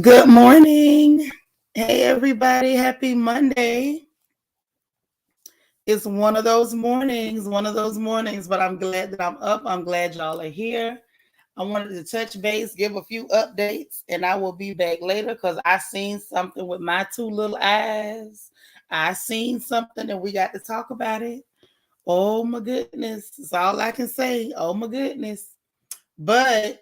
Good morning. Hey, everybody. Happy Monday. It's one of those mornings, but I'm glad that I'm up. I'm glad y'all are here. I wanted to touch base, give a few updates, and I will be back later because I seen something with my two little eyes. I seen something and we got to talk about it. Oh my goodness. That's all I can say. Oh my goodness. But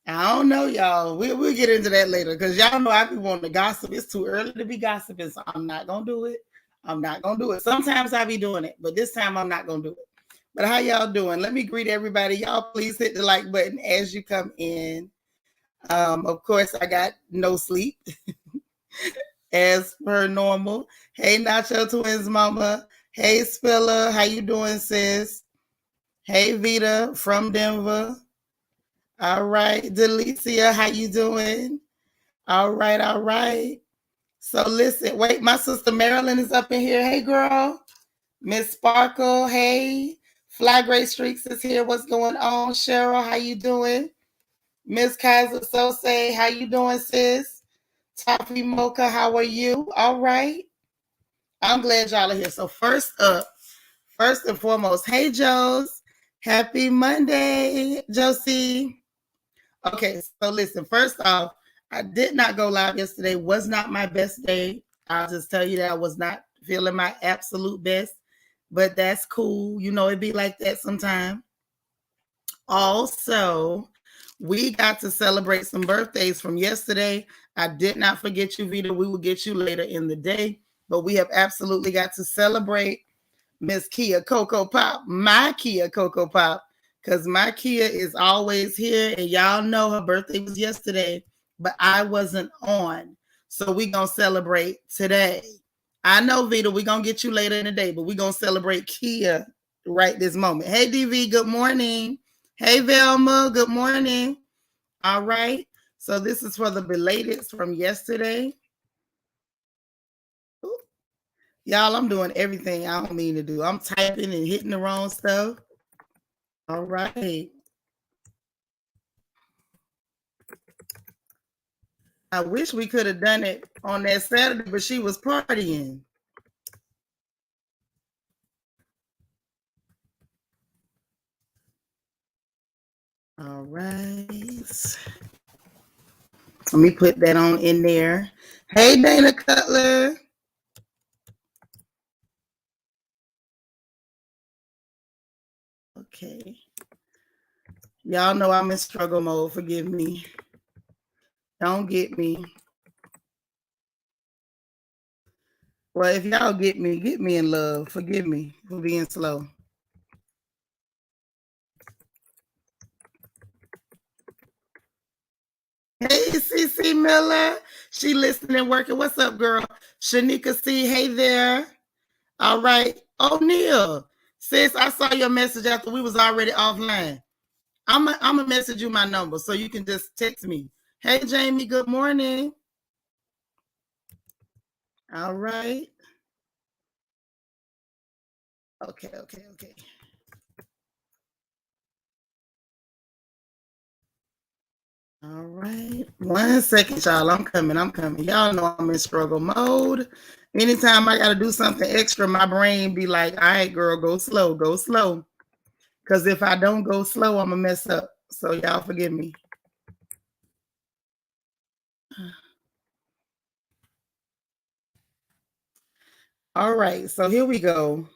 I don't know, y'all. We'll get into that later because y'all know I be wanting to gossip. It's too early to be gossiping, so I'm not gonna do it. I'm not gonna do it. Sometimes I be doing it, but this time I'm not gonna do it. But how y'all doing? Let me greet everybody. Y'all please hit the like button as you come in. Of course, I got no sleep as per normal. Hey, Nacho Twins Mama. Hey, Spiller. How you doing, sis? Hey, Vita from Denver. All right, Delicia, how you doing? All right, all right. So listen, wait, my sister Marilyn is up in here. Hey, girl. Miss Sparkle, hey. Fly Gray Streaks is here. What's going on? Cheryl, how you doing? Miss Kaiser Sose, how you doing, sis? Toffee Mocha, how are you? All right. I'm glad y'all are here. So first up, first and foremost, hey, Joes. Happy Monday, Josie. Okay, so listen, first off, I did not go live yesterday. Was not my best day. I'll just tell you that I was not feeling my absolute best, but that's cool. You know, it'd be like that sometime. Also, we got to celebrate some birthdays from yesterday. I did not forget you, Vita. We will get you later in the day, but we have absolutely got to celebrate Miss Kia Coco Pop, my Kia Coco Pop, because my Kia is always here, and y'all know her birthday was yesterday, but I wasn't on. So we gonna celebrate today. I know, Vita, we gonna get you later in the day, but we gonna celebrate Kia right this moment. Hey, DV, good morning. Hey, Velma, good morning. All right. So this is for the belateds from yesterday. Y'all, I'm doing everything I don't mean to do. I'm typing and hitting the wrong stuff. All right. I wish we could have done it on that Saturday, but she was partying. All right. Let me put that on in there. Hey, Dana Cutler. Okay. Y'all know I'm in struggle mode. Forgive me. Don't get me. Well, if y'all get me in love. Forgive me for being slow. Hey, CC Miller. She listening, working. What's up, girl? Shanika C. Hey there. All right. O'Neil. Sis, I saw your message after we was already offline. I'm going to message you my number so you can just text me. Hey, Jamie. Good morning. All right. Okay, okay, okay. All right. 1 second, y'all. I'm coming. I'm coming. Y'all know I'm in struggle mode. Anytime I got to do something extra, my brain be like, all right, girl, go slow, go slow. Because if I don't go slow, I'm going to mess up. So y'all forgive me. All right. So here we go.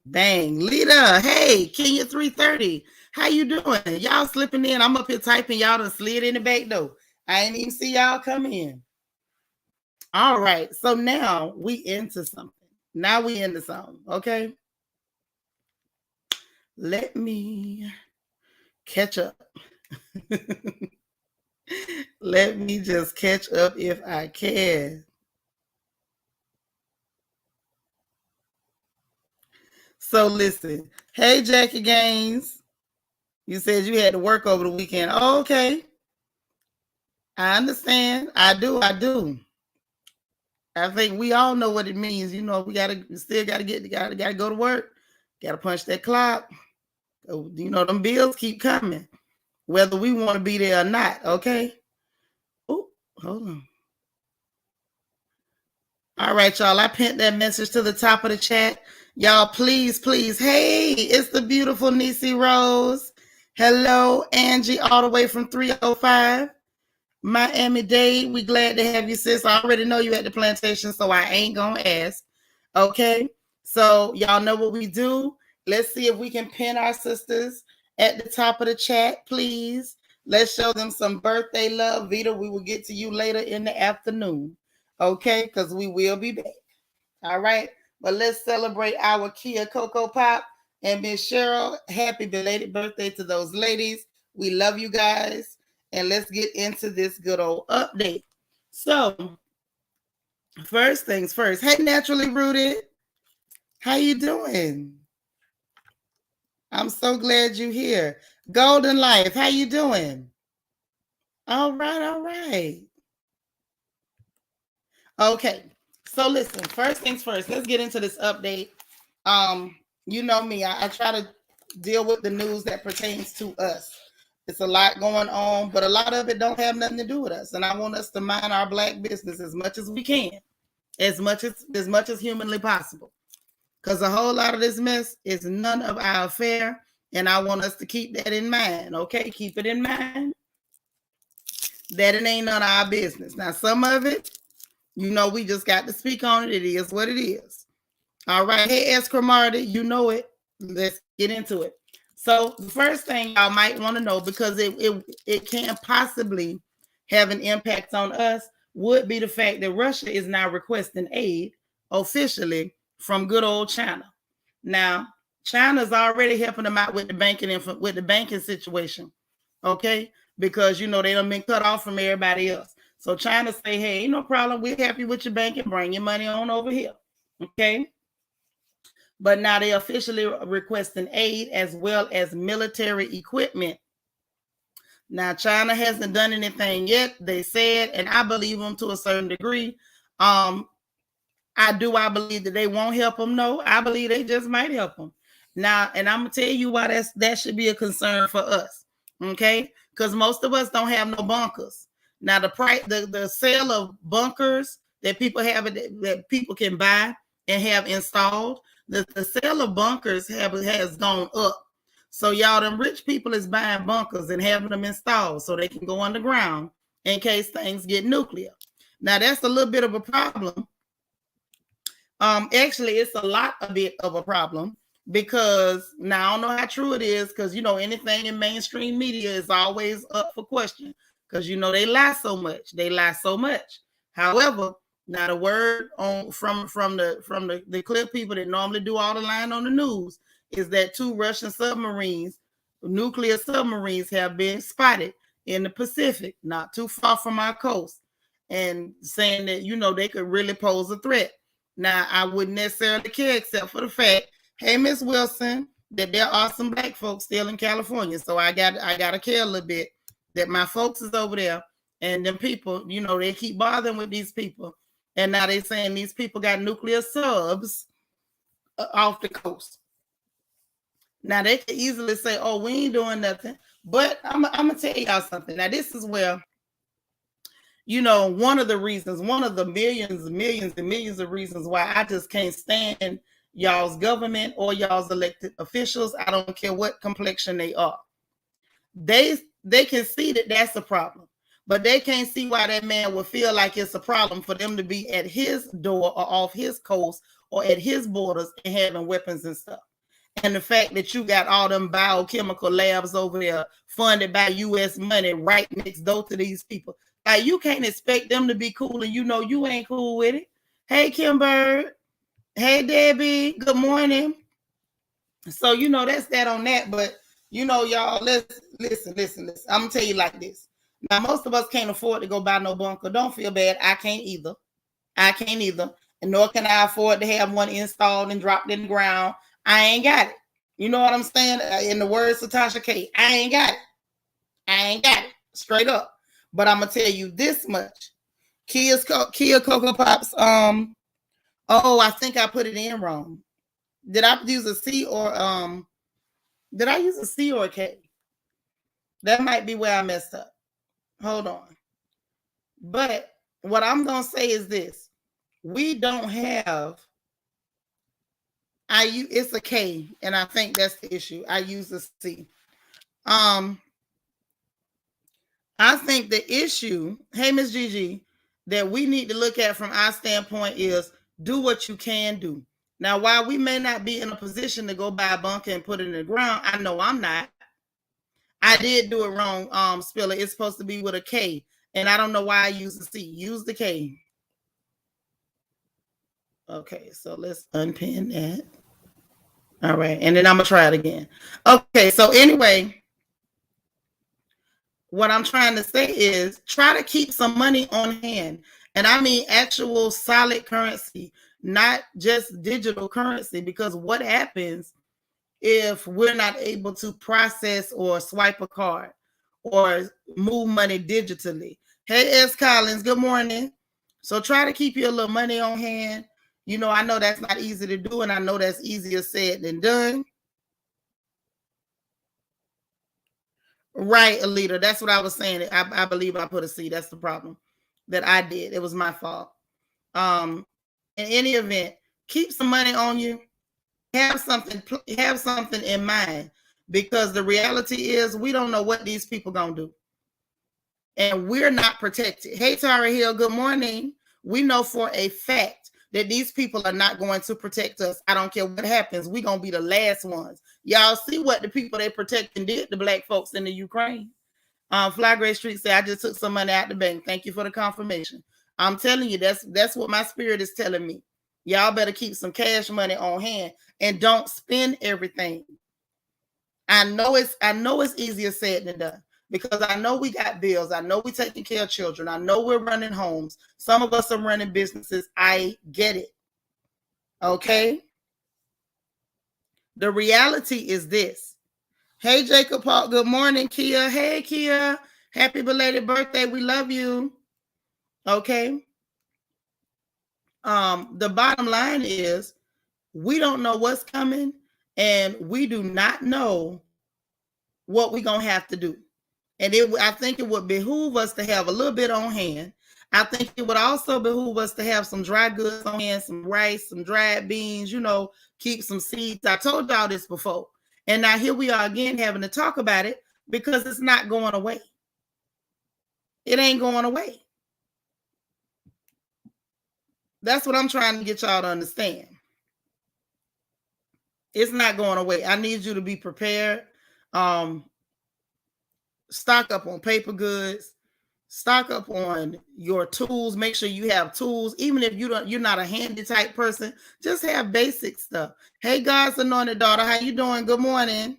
Bang. Lita. Hey, Kenya 330. How you doing? Y'all slipping in. I'm up here typing. Y'all done slid in the back door. I ain't even see y'all come in. All right. So now we into something. Now we into something. Okay. Let me catch up. Let me just catch up if I can. So listen. Hey, Jackie Gaines. You said you had to work over the weekend. Oh, okay. I understand. I do. I do. I think we all know what it means. You know, we still gotta go to work. Gotta punch that clock. You know, them bills keep coming. whether we want to be there or not. Okay. Oh, hold on. All right, y'all. I pinned that message to the top of the chat. Y'all, please, please. Hey, it's the beautiful Nisi Rose. Hello, Angie, all the way from 305. Miami-Dade, we glad to have you, sis. I already know you at the plantation, so I ain't gonna ask. Okay, so y'all know what we do. Let's see if we can pin our sisters at the top of the chat, please. Let's show them some birthday love. Vita, we will get to you later in the afternoon. Okay, because we will be back. All right, but let's celebrate our Kia Cocoa Pop and Miss Cheryl. Happy belated birthday to those ladies. We love you guys. And let's get into this good old update. So, first things first. Hey, Naturally Rooted. How you doing? I'm so glad you're here. Golden Life, how you doing? All right, all right. Okay. So listen, first things first, let's get into this update. You know me, I try to deal with the news that pertains to us. It's a lot going on, but a lot of it don't have nothing to do with us. And I want us to mind our Black business as much as we can, as much as humanly possible. Because a whole lot of this mess is none of our affair. And I want us to keep that in mind. Okay, keep it in mind that it ain't none of our business. Now, some of it, you know, we just got to speak on it. It is what it is. All right. Hey, Escromarty, you know it. Let's get into it. So the first thing y'all might want to know, because it can't possibly have an impact on us, would be the fact that Russia is now requesting aid officially from good old China. Now, China's already helping them out with the banking situation. Okay, because you know they done been cut off from everybody else. So China say, hey, ain't no problem. We're happy with your banking. Bring your money on over here. Okay. But now they officially requesting aid as well as military equipment. Now, China hasn't done anything yet, they said, and I believe them to a certain degree. I believe that they won't help them? No, I believe they just might help them. Now, and I'm gonna tell you why that should be a concern for us, okay? Because most of us don't have no bunkers. Now, the sale of bunkers that people have that people can buy and have installed, the sale of bunkers has gone up. So y'all, them rich people is buying bunkers and having them installed so they can go underground in case things get nuclear. Now, that's a little bit of a problem. Actually, it's a bit of a problem because now I don't know how true it is because you know anything in mainstream media is always up for question because you know they lie so much. However, now the word from the clear people that normally do all the line on the news is that 2 Russian submarines, nuclear submarines, have been spotted in the Pacific, not too far from our coast, and saying that you know they could really pose a threat. Now, I wouldn't necessarily care except for the fact, hey, Miss Wilson, that there are some Black folks still in California. So I gotta care a little bit that my folks is over there and them people, you know, they keep bothering with these people. And now they saying these people got nuclear subs off the coast. Now they could easily say, oh, we ain't doing nothing. But I'm gonna tell y'all something. Now, this is where you know, one of the millions and millions of reasons why I just can't stand y'all's government or y'all's elected officials. I don't care what complexion they are. They can see that that's a problem, but they can't see why that man would feel like it's a problem for them to be at his door or off his coast or at his borders and having weapons and stuff. And the fact that you got all them biochemical labs over there funded by U.S. money right next door to these people. Like, you can't expect them to be cool and you know you ain't cool with it. Hey, Kimber. Hey, Debbie. Good morning. So, you know, that's that on that. But, you know, y'all, let's listen. I'm going to tell you like this. Now, most of us can't afford to go buy no bunker. Don't feel bad. I can't either. And nor can I afford to have one installed and dropped in the ground. I ain't got it. You know what I'm saying? In the words of Tasha K, I ain't got it. Straight up. But I'm gonna tell you this much. Kia Cocoa Pops. I think I put it in wrong. Did I use a C or did I use a C or a K? That might be where I messed up. Hold on. But what I'm going to say is this. We don't have, it's a K, and I think that's the issue. I use a C. I think the issue, hey, Miss Gigi, that we need to look at from our standpoint is do what you can do. Now, while we may not be in a position to go buy a bunker and put it in the ground, I know I'm not. I did do it wrong, Spiller. It's supposed to be with a K, and I don't know why I use the C. Use the K. Okay, so let's unpin that. All right, and then I'm going to try it again. Okay, so anyway, what I'm trying to say is try to keep some money on hand. And I mean actual solid currency, not just digital currency, because what happens if we're not able to process or swipe a card or move money digitally? Hey, S. Collins, good morning. So try to keep your little money on hand. You know, I know that's not easy to do, and I know that's easier said than done. Right, Alita. That's what I was saying. I believe I put a C. That's the problem that I did. It was my fault. In any event, keep some money on you. Have something in mind, because the reality is we don't know what these people gonna do, and we're not protected. Hey, Tara Hill. Good morning. We know for a fact that these people are not going to protect us. I don't care what happens. We're going to be the last ones. Y'all see what the people they protecting did to black folks in the Ukraine. Fly Gray Street said, I just took some money out the bank. Thank you for the confirmation. I'm telling you, that's what my spirit is telling me. Y'all better keep some cash money on hand and don't spend everything. I know it's easier said than done, because I know we got bills. I know we're taking care of children. I know we're running homes. Some of us are running businesses. I get it. Okay? The reality is this. Hey, Jacob Paul. Good morning, Kia. Hey, Kia. Happy belated birthday. We love you. Okay? The bottom line is we don't know what's coming, and we do not know what we're going to have to do. And I think it would behoove us to have a little bit on hand. I think it would also behoove us to have some dry goods on hand, some rice, some dried beans, you know, keep some seeds. I told y'all this before. And now here we are again having to talk about it, because it's not going away. It ain't going away. That's what I'm trying to get y'all to understand. It's not going away. I need you to be prepared. Stock up on paper goods. Stock up on your tools. Make sure you have tools. Even if you're not a handy type person, just have basic stuff. Hey, God's anointed daughter, how you doing? Good morning.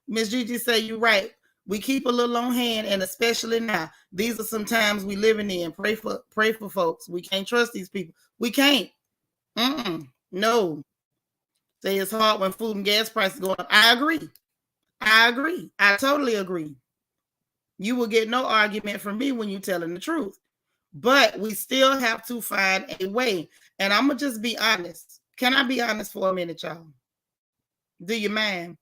Miss Gigi say you're right. We keep a little on hand, and especially now, these are some times we living in. Pray for folks. We can't trust these people. We can't. No. Say it's hard when food and gas prices go up. I agree. I totally agree. You will get no argument from me when you're telling the truth. But we still have to find a way. And I'm going to just be honest. Can I be honest for a minute, y'all? Do you mind?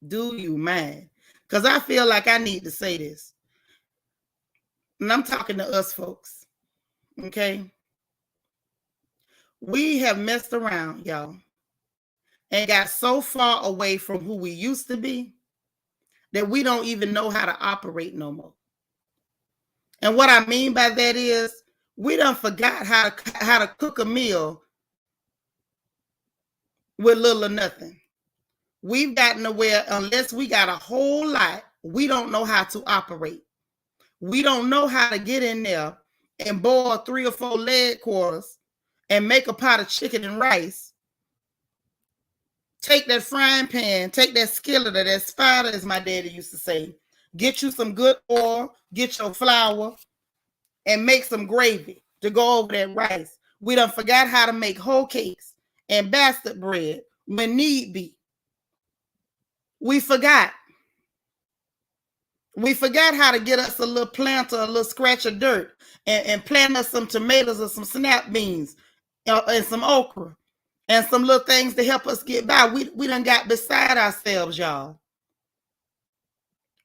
Do you mind? Because I feel like I need to say this. And I'm talking to us folks. Okay? We have messed around, y'all, and got so far away from who we used to be that we don't even know how to operate no more. And what I mean by that is we done forgot how to cook a meal with little or nothing. We've gotten to where unless we got a whole lot, we don't know how to operate. We don't know how to get in there and boil 3 or 4 leg quarters and make a pot of chicken and rice. Take that frying pan, take that skillet or that spider, as my daddy used to say. Get you some good oil, get your flour, and make some gravy to go over that rice. We done forgot how to make whole cakes and bastard bread when need be. We forgot. We forgot how to get us a little plant or a little scratch of dirt and plant us some tomatoes or some snap beans and some okra and some little things to help us get by. We done got beside ourselves, y'all.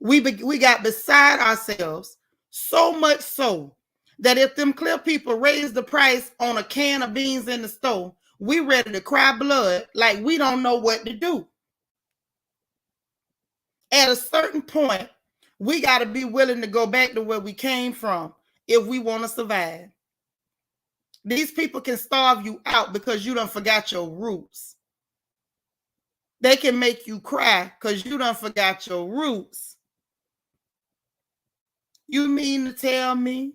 We got beside ourselves, so much so that if them clear people raise the price on a can of beans in the store, we ready to cry blood like we don't know what to do. At a certain point, we got to be willing to go back to where we came from if we want to survive. These people can starve you out because you done forgot your roots. They can make you cry because you done forgot your roots. You mean to tell me,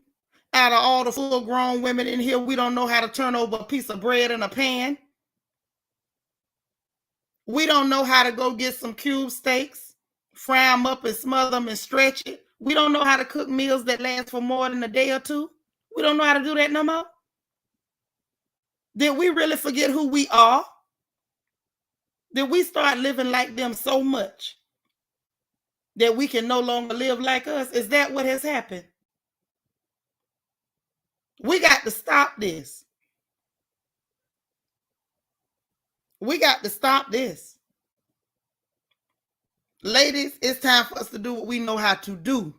out of all the full-grown women in here, we don't know how to turn over a piece of bread in a pan? We don't know how to go get some cube steaks, fry them up and smother them and stretch it. We don't know how to cook meals that last for more than a day or two. We don't know how to do that no more. Did we really forget who we are? Did we start living like them so much that we can no longer live like us? Is that what has happened? We got to stop this. We got to stop this. Ladies, it's time for us to do what we know how to do.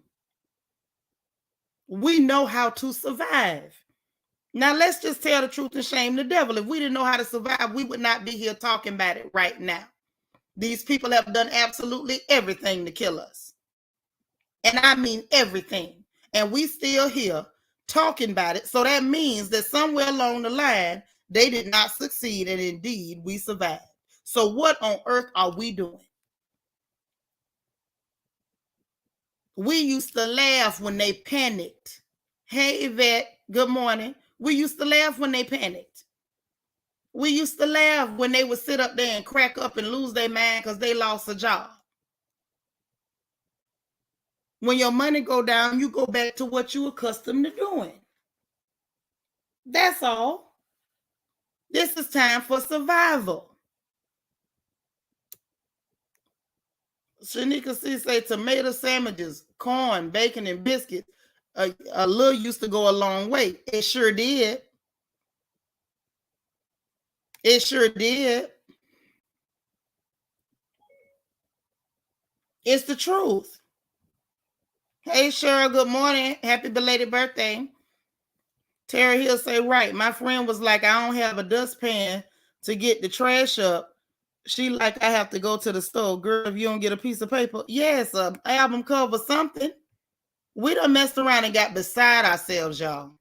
We know how to survive. Now, let's just tell the truth and shame the devil. If we didn't know how to survive, we would not be here talking about it right now. These people have done absolutely everything to kill us. And I mean everything. And we still here talking about it. So that means that somewhere along the line, they did not succeed. And indeed, we survived. So what on earth are we doing? We used to laugh when they panicked. Hey, Yvette, good morning. We used to laugh when they panicked. We used to laugh when they would sit up there and crack up and lose their mind because they lost a job. When your money go down, you go back to what you accustomed to doing. That's all. This is time for survival. Shanika C say tomato sandwiches, corn, bacon, and biscuits. A little used to go a long way. It sure did. It sure did. It's the truth. Hey, Cheryl, good morning. Happy belated birthday. Terry Hill say, right. My friend was like, I don't have a dustpan to get the trash up. She like, I have to go to the store. Girl, if you don't get a piece of paper. Yes, an album cover, something. We done messed around and got beside ourselves, y'all.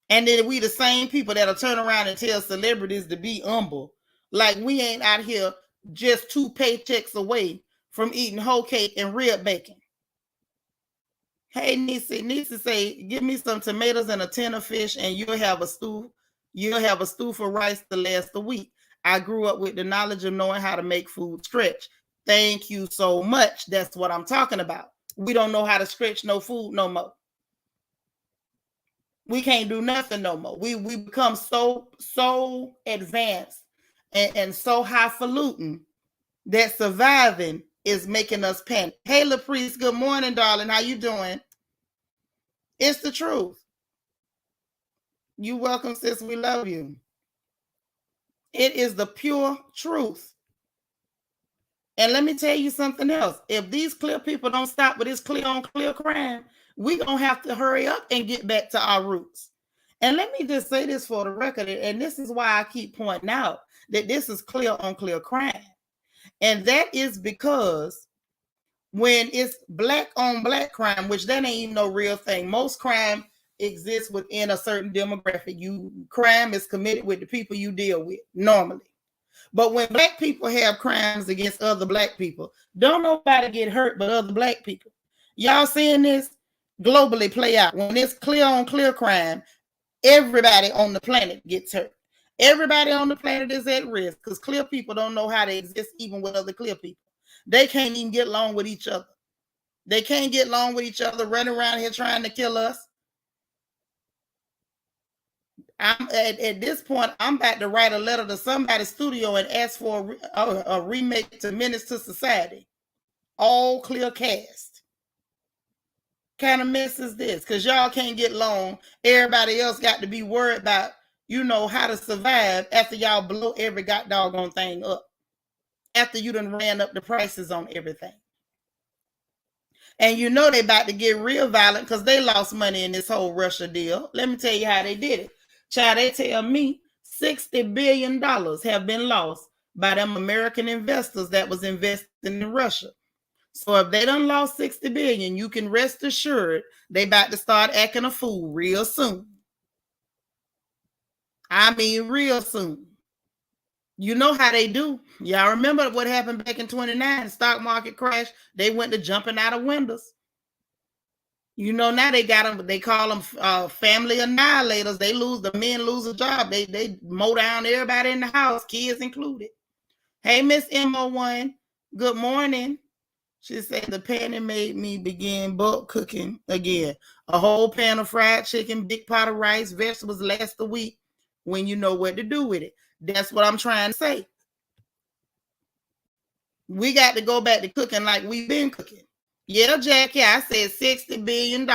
And then we the same people that'll turn around and tell celebrities to be humble. Like we ain't out here just 2 paychecks away from eating whole cake and rib bacon. Hey, Nisi say, give me some tomatoes and a tin of fish and you'll have a stew. You'll have a stew for rice to last a week. I grew up with the knowledge of knowing how to make food stretch. Thank you so much. That's what I'm talking about. We don't know how to stretch no food no more. We can't do nothing no more. We become so advanced and so highfalutin that surviving is making us panic. Hey, LaPriest, good morning, darling. How you doing? It's the truth. You welcome, sis. We love you. It is the pure truth. And let me tell you something else. If these clear people don't stop with this clear on clear crime, we're going to have to hurry up and get back to our roots. And let me just say this for the record, and this is why I keep pointing out that this is clear on clear crime. And that is because when it's black on black crime, which that ain't even no real thing. Most crime exists within a certain demographic. Crime is committed with the people you deal with normally. But when black people have crimes against other black people, don't nobody get hurt but other black people. Y'all seeing this globally play out. When it's clear on clear crime, everybody on the planet gets hurt. Everybody on the planet is at risk because clear people don't know how to exist even with other clear people. They can't even get along with each other. They can't get along with each other, running around here trying to kill us. I'm at this point, I'm about to write a letter to somebody's studio and ask for a remake to Menace to Society. All clear cast. Kind of mess is this? Because y'all can't get along. Everybody else got to be worried about, how to survive after y'all blow every doggone thing up. After you done ran up the prices on everything. And you know they about to get real violent because they lost money in this whole Russia deal. Let me tell you how they did it. Child, they tell me $60 billion have been lost by them American investors that was investing in Russia. So if they done lost 60 billion, you can rest assured they about to start acting a fool real soon. I mean, real soon. You know how they do. Y'all remember what happened back in 29? The stock market crash. They went to jumping out of windows. You know, now they got them, they call them family annihilators. The men lose a job. They mow down everybody in the house, kids included. Hey, Miss MO1, good morning. She said the panty made me begin bulk cooking again. A whole pan of fried chicken, big pot of rice, vegetables last a week when you know what to do with it. That's what I'm trying to say. We got to go back to cooking like we've been cooking. Yeah, Jackie, I said $60 billion.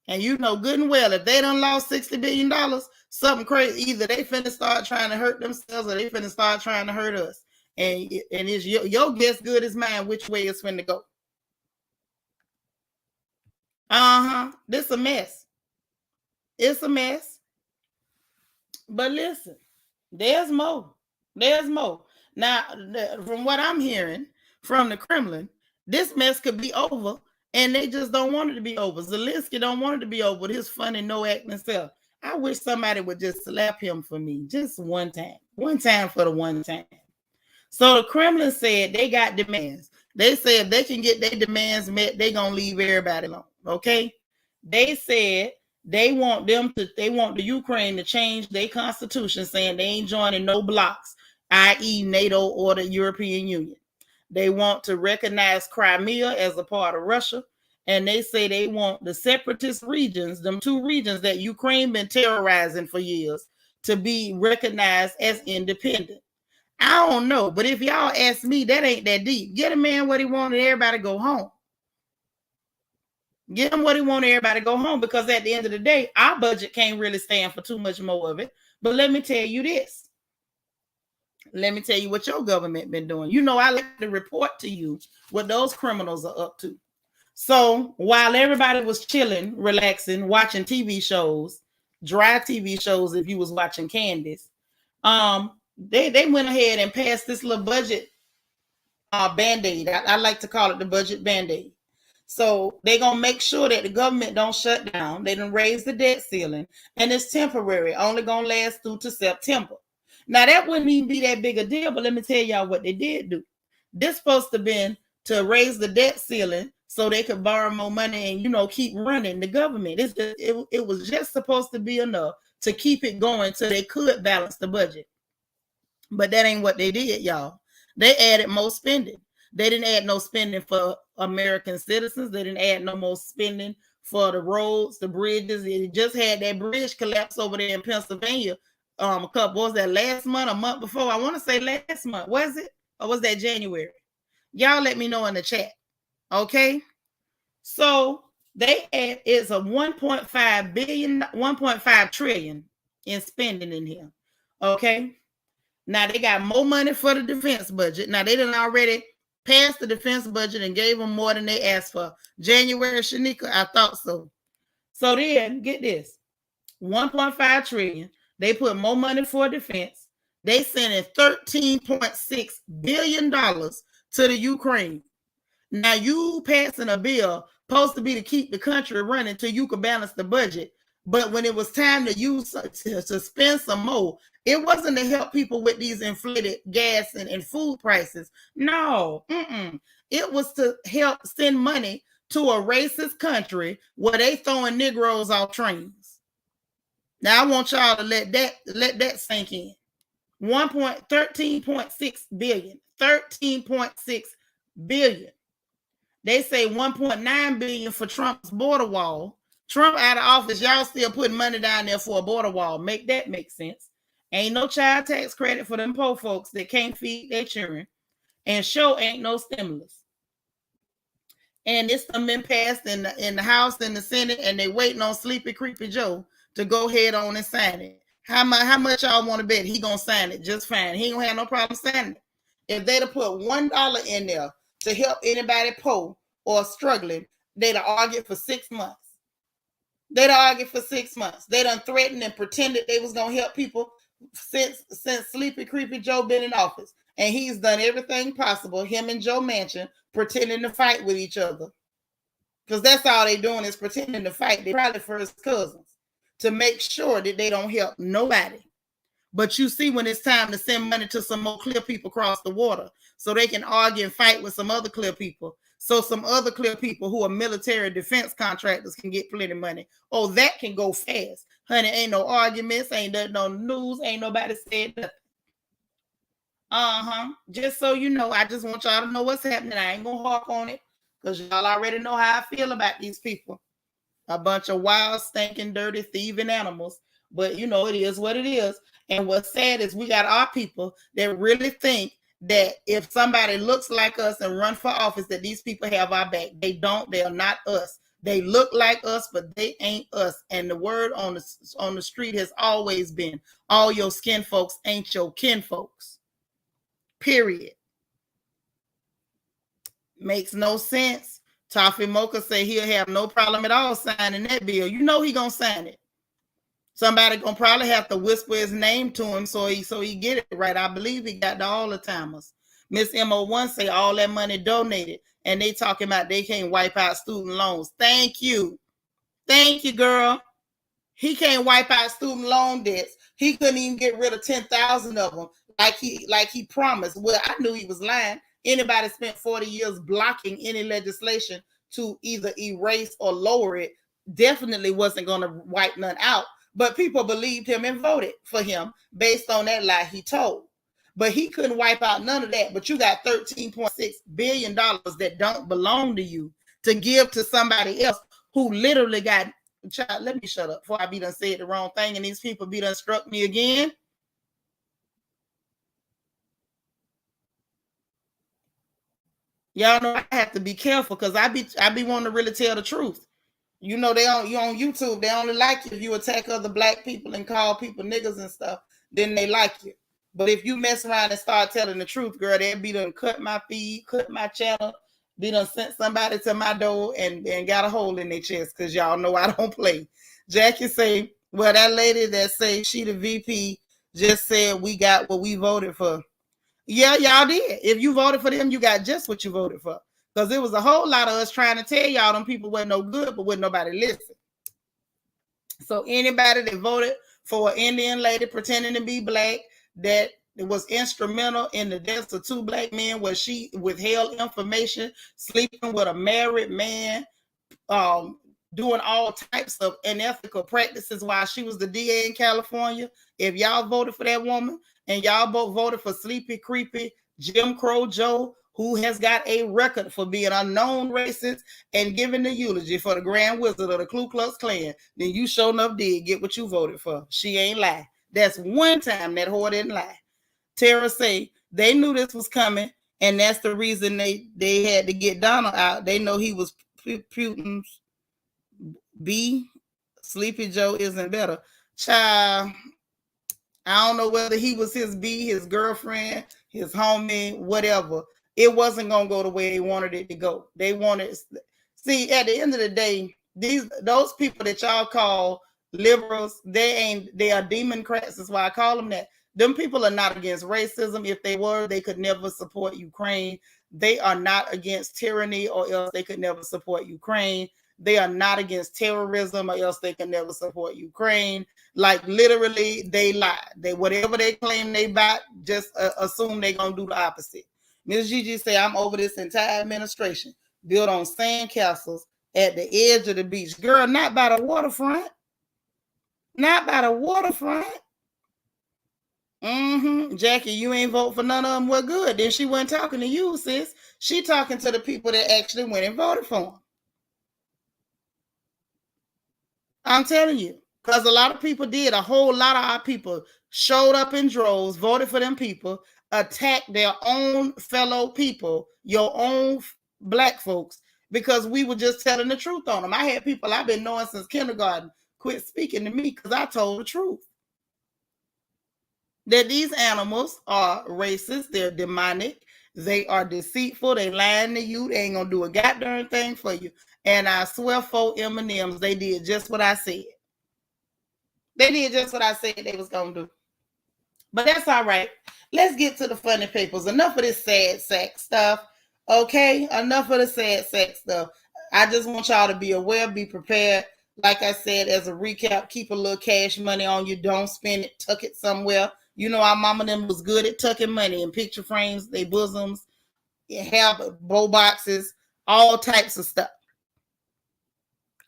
And you know good and well, if they done lost $60 billion, something crazy, either they finna start trying to hurt themselves or they finna start trying to hurt us. And it's your guess good as mine which way it's finna go. This a mess. It's a mess. But listen, there's more. There's more. Now, from what I'm hearing from the Kremlin, this mess could be over, and they just don't want it to be over. Zelensky don't want it to be over with his funny, no-acting self. I wish somebody would just slap him for me just one time. One time for the one time. So the Kremlin said they got demands. They said if they can get their demands met, they're going to leave everybody alone, okay? They said they want the Ukraine to change their constitution, saying they ain't joining no blocks, i.e. NATO or the European Union. They want to recognize Crimea as a part of Russia, and they say they want the separatist regions, them two regions that Ukraine been terrorizing for years, to be recognized as independent. I don't know, but if y'all ask me, that ain't that deep. Get a man what he wanted, everybody go home. Get him what he wanted, everybody go home, because at the end of the day, our budget can't really stand for too much more of it. But let me tell you this. Let me tell you what your government been doing. You know, I like to report to you what those criminals are up to. So while everybody was chilling, relaxing, watching TV shows, dry TV shows, if you was watching Candace, they went ahead and passed this little budget Band-Aid. I like to call it the budget Band-Aid. So they're going to make sure that the government don't shut down. They done raise the debt ceiling, and it's temporary, only going to last through to September. Now, that wouldn't even be that big a deal, but let me tell y'all what they did do. This supposed to have been to raise the debt ceiling so they could borrow more money and, you know, keep running the government. It was just supposed to be enough to keep it going so they could balance the budget. But that ain't what they did, y'all. They added more spending. They didn't add no spending for American citizens. They didn't add no more spending for the roads, the bridges. It just had that bridge collapse over there in Pennsylvania. A couple, was that last month, a month before? I want to say last month. Was it? Or was that January? Y'all let me know in the chat. Okay. So they add it's a 1.5 trillion in spending in here. Okay. Now they got more money for the defense budget. Now they done already passed the defense budget and gave them more than they asked for. January, Shanika, I thought so. So then get this. 1.5 trillion. They put more money for defense. They sent in $13.6 billion to the Ukraine. Now you passing a bill supposed to be to keep the country running till you can balance the budget. But when it was time to use to spend some more, it wasn't to help people with these inflated gas and food prices. No, it was to help send money to a racist country where they throwing Negroes off trains. Now I want y'all to let that sink in. 13.6 billion. 13.6 billion. They say 1.9 billion for Trump's border wall. Trump out of office, y'all still putting money down there for a border wall. Make that make sense. Ain't no child tax credit for them poor folks that can't feed their children. And sure ain't no stimulus. And it's been passed in the House and the Senate, and they waiting on Sleepy Creepy Joe to go ahead on and sign it. How much y'all want to bet he gonna sign it just fine? He ain't gonna have no problem signing it. If they'd have put $1 in there to help anybody poor or struggling, they'd argue for 6 months. They'd argue for 6 months. They done threatened and pretended they was gonna help people since Sleepy Creepy Joe been in office. And he's done everything possible, him and Joe Manchin, pretending to fight with each other. Because that's all they doing is pretending to fight. They probably first cousins to make sure that they don't help nobody. But you see when it's time to send money to some more clear people across the water so they can argue and fight with some other clear people. So some other clear people who are military defense contractors can get plenty of money. Oh, that can go fast. Honey, ain't no arguments, ain't no news, ain't nobody said nothing. Just so you know, I just want y'all to know what's happening. I ain't gonna harp on it because y'all already know how I feel about these people. A bunch of wild, stinking, dirty, thieving animals. But you know, it is what it is. And what's sad is we got our people that really think that if somebody looks like us and run for office, that these people have our back. They don't. They are not us. They look like us, but they ain't us. And the word on the street has always been, all your skin folks ain't your kin folks. Period. Makes no sense. Toffee Mocha say he'll have no problem at all signing that bill. You know he gonna sign it. Somebody gonna probably have to whisper his name to him so he get it right. I believe he got the all the timers. Miss MO1 say all that money donated, and they talking about they can't wipe out student loans. Thank you, girl. He can't wipe out student loan debts. He couldn't even get rid of 10,000 of them like he promised. Well, I knew he was lying. Anybody spent 40 years blocking any legislation to either erase or lower it definitely wasn't going to wipe none out. But people believed him and voted for him based on that lie he told. But he couldn't wipe out none of that. But you got $13.6 billion that don't belong to you to give to somebody else who literally got, child, let me shut up before I be done said the wrong thing and these people be done struck me again. Y'all know I have to be careful because I be wanting to really tell the truth. You know, you on YouTube, they only like you if you attack other black people and call people niggas and stuff, then they like you. But if you mess around and start telling the truth, girl, they'll be done cut my feed, cut my channel, be done sent somebody to my door and got a hole in their chest because y'all know I don't play. Jackie say, well, that lady that say she the VP just said we got what we voted for. Yeah, y'all did. If you voted for them, you got just what you voted for. Because there was a whole lot of us trying to tell y'all them people weren't no good, but wouldn't nobody listen. So anybody that voted for an Indian lady pretending to be black that was instrumental in the deaths of 2 black men where she withheld information, sleeping with a married man, doing all types of unethical practices while she was the DA in California. If y'all voted for that woman and y'all both voted for Sleepy Creepy Jim Crow Joe, who has got a record for being a known racist and giving the eulogy for the Grand Wizard of the Ku Klux Klan, then you sure enough did get what you voted for. She ain't lie. That's one time that whore didn't lie. Tara say they knew this was coming, and that's the reason they had to get Donald out. They know he was Putin's B. Sleepy Joe isn't better. Child, I don't know whether he was his B, his girlfriend, his homie, whatever. It wasn't gonna go the way they wanted it to go. They wanted, see, at the end of the day, those people that y'all call liberals, they are Democrats. That's why I call them that. Them people are not against racism. If they were, they could never support Ukraine. They are not against tyranny, or else they could never support Ukraine. They are not against terrorism, or else they can never support Ukraine. Like literally, they lie. They whatever they claim they back, just assume they're gonna do the opposite. Ms. Gigi say, I'm over this entire administration built on sand castles at the edge of the beach. Girl, not by the waterfront. Not by the waterfront. Jackie, you ain't vote for none of them. Well, good. Then she wasn't talking to you, sis. She talking to the people that actually went and voted for them. I'm telling you. Because a lot of people did. A whole lot of our people showed up in droves, voted for them people, attacked their own fellow people, your own black folks, because we were just telling the truth on them. I had people I've been knowing since kindergarten quit speaking to me because I told the truth. That these animals are racist, they're demonic, They are deceitful. They lying to you. They ain't gonna do a goddamn thing for you. And I swear for M&Ms, they did just what I said. They did just what I said they was gonna do. But that's all right. Let's get to the funny papers. Enough of this sad sack stuff. Okay? Enough of the sad sack stuff. I just want y'all to be aware, be prepared. Like I said, as a recap, keep a little cash money on you. Don't spend it, tuck it somewhere. You know, our mama them was good at tucking money in picture frames, they bosoms, have bow boxes, all types of stuff.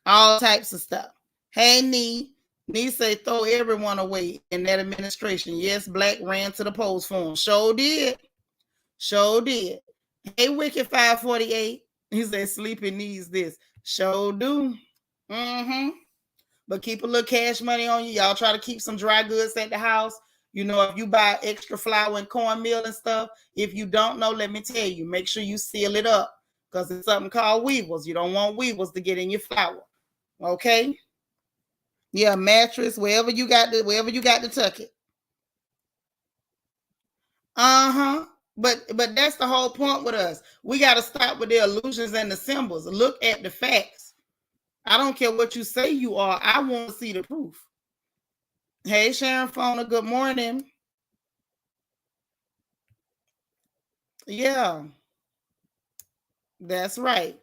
All types of stuff. Hey, Nee say throw everyone away in that administration. Yes, Black ran to the polls for him. Sure did. Sure did. Hey, Wicked 548. He said sleeping needs this. Sure do. Mm-hmm. But keep a little cash money on you. Y'all try to keep some dry goods at the house. You know, if you buy extra flour and cornmeal and stuff, if you don't know, let me tell you, make sure you seal it up because it's something called weevils. You don't want weevils to get in your flour. Okay? Yeah, mattress, wherever you got to tuck it. Uh-huh. But that's the whole point with us. We got to stop with the illusions and the symbols. Look at the facts. I don't care what you say you are. I want to see the proof. Hey, Sharon Fona, good morning. Yeah, that's right.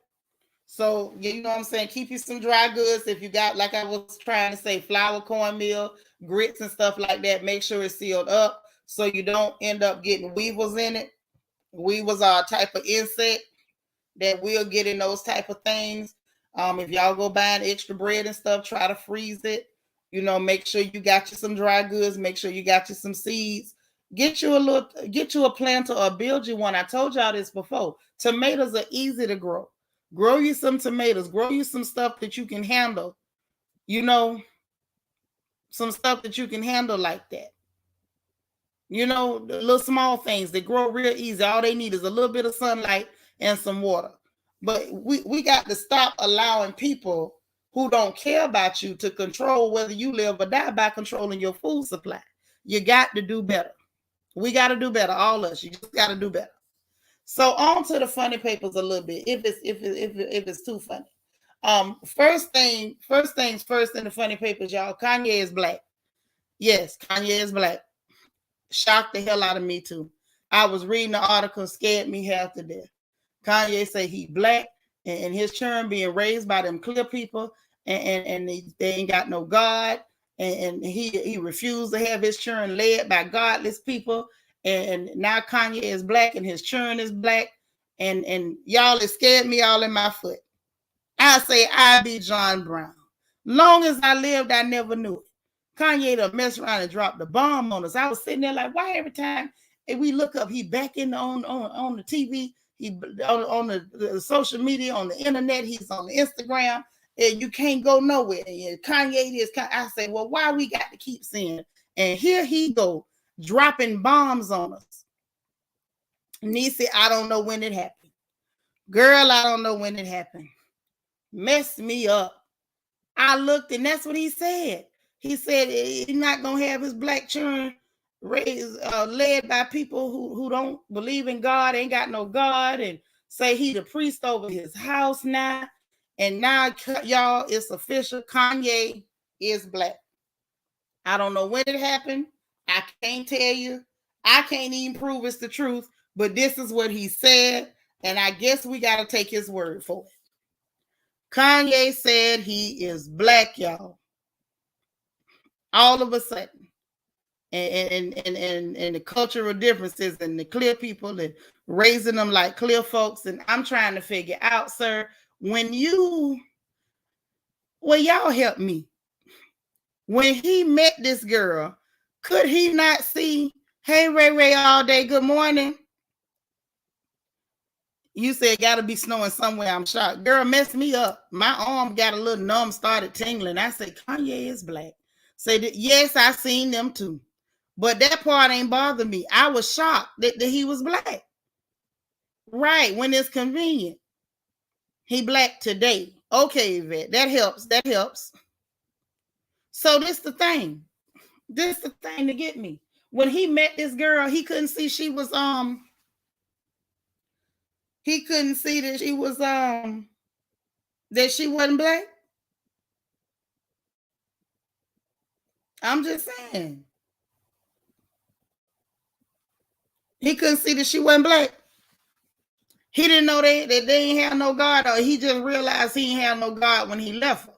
So, you know what I'm saying? Keep you some dry goods. If you got, like I was trying to say, flour, cornmeal, grits and stuff like that, make sure it's sealed up so you don't end up getting weevils in it. Weevils are a type of insect that will get in those type of things. If y'all go buying extra bread and stuff, try to freeze it. You know, make sure you got you some dry goods. Make sure you got you some seeds. Get you a planter or build you one. I told y'all this before. Tomatoes are easy to grow. Grow you some tomatoes. Grow you some stuff that you can handle. You know, some stuff that you can handle like that. You know, the little small things that grow real easy. All they need is a little bit of sunlight and some water. But we got to stop allowing people who don't care about you to control whether you live or die by controlling your food supply. You got to do better. We got to do better. All of us. You just got to do better. So on to the funny papers a little bit. If it's too funny. First things first in the funny papers, y'all. Kanye is black. Yes, Kanye is black. Shocked the hell out of me too. I was reading the article, scared me half to death. Kanye say he black and his children being raised by them clear people and they ain't got no God and he refused to have his children led by godless people and now Kanye is black and his children is black and y'all it scared me all in my foot. I say I be John Brown. Long as I lived, I never knew it. Kanye done mess around and dropped the bomb on us. I was sitting there like, why every time we look up, he back in on the TV, he on the social media, on the internet, he's on the Instagram, and you can't go nowhere. And Kanye is. I say, well, why we got to keep seeing? And here he go dropping bombs on us. Niecy, I don't know when it happened. Girl, I don't know when it happened. Messed me up. I looked, and that's what he said. He said he's not gonna have his black children raised led by people who don't believe in God, ain't got no God, and say he the priest over his house now. And now, y'all, it's official. Kanye is black. I don't know when it happened. I can't tell you. I can't even prove it's the truth. But this is what he said, and I guess we got to take his word for it. Kanye said he is black, y'all. All of a sudden. And the cultural differences and the clear people and raising them like clear folks. And I'm trying to figure out, sir, y'all help me. When he met this girl, could he not see, hey, Ray Ray all day, good morning? You said got to be snowing somewhere. I'm shocked. Girl, messed me up. My arm got a little numb, started tingling. I said, Kanye is black. Say that, yes, I seen them too. But that part ain't bother me. I was shocked that he was black. Right, when it's convenient. He black today. Okay, Yvette, that helps. That helps. So this the thing. This the thing to get me. When he met this girl, he couldn't see she was He couldn't see that she was that she wasn't black. I'm just saying. He couldn't see that she wasn't black. He didn't know that they ain't have no God, or he just realized he ain't have no God when he left her.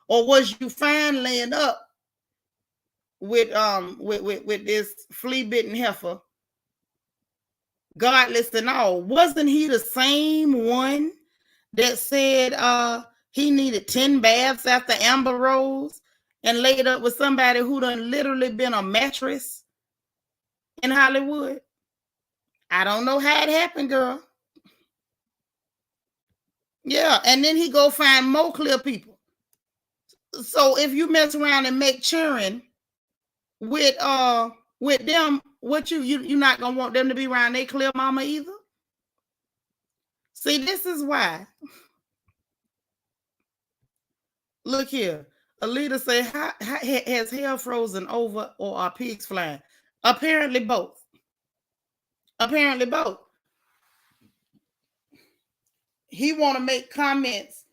Or was you fine laying up with this flea-bitten heifer, godless and all? Wasn't he the same one that said he needed 10 baths after Amber Rose and laid up with somebody who done literally been a mattress in Hollywood? I don't know how it happened, girl. Yeah, and then he go find more clear people. So if you mess around and make children with them, what you're not gonna want them to be around their clear mama either. See, this is why. Look here. Alita say, has hell frozen over or are pigs flying? Apparently both. Apparently both. He want to make comments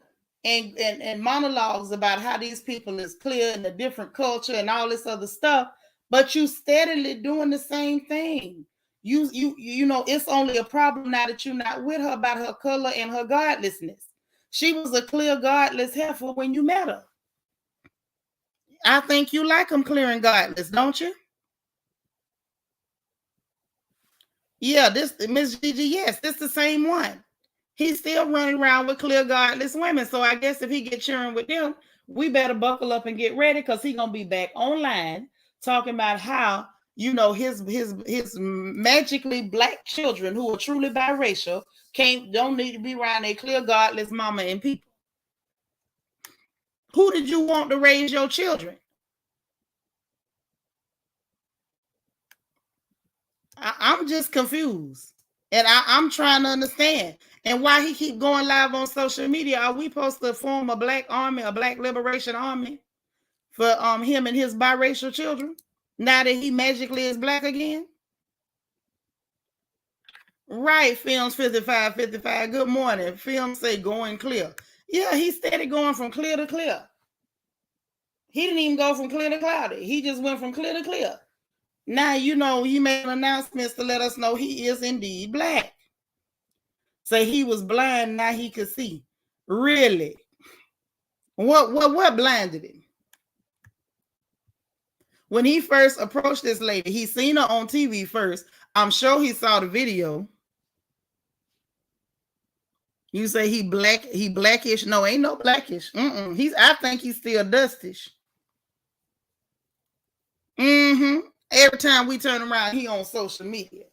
and monologues about how these people is clear in a different culture and all this other stuff, but you steadily doing the same thing. You know, it's only a problem now that you're not with her about her color and her godlessness. She was a clear godless heifer when you met her. I think you like them clear and godless, don't you? Yeah, this Miss Gigi, yes, this the same one. He's still running around with clear godless women. So I guess if he get cheering with them, we better buckle up and get ready, because he's gonna be back online talking about how, you know, his magically black children who are truly biracial don't need to be around a clear godless mama and people. Who did you want to raise your children? I'm just confused, and I'm trying to understand. And why he keep going live on social media? Are we supposed to form a black army, a black liberation army for him and his biracial children now that he magically is black again? Right, Films 5555. Good morning. Film say going clear. Yeah, he steady going from clear to clear. He didn't even go from clear to cloudy. He just went from clear to clear. Now, you know, he made announcements to let us know he is indeed black. Say he was blind, now he could see. Really? What blinded him? When he first approached this lady, he seen her on TV first. I'm sure he saw the video. You say he blackish? No, ain't no blackish. I think he's still dustish. Every time we turn around, he on social media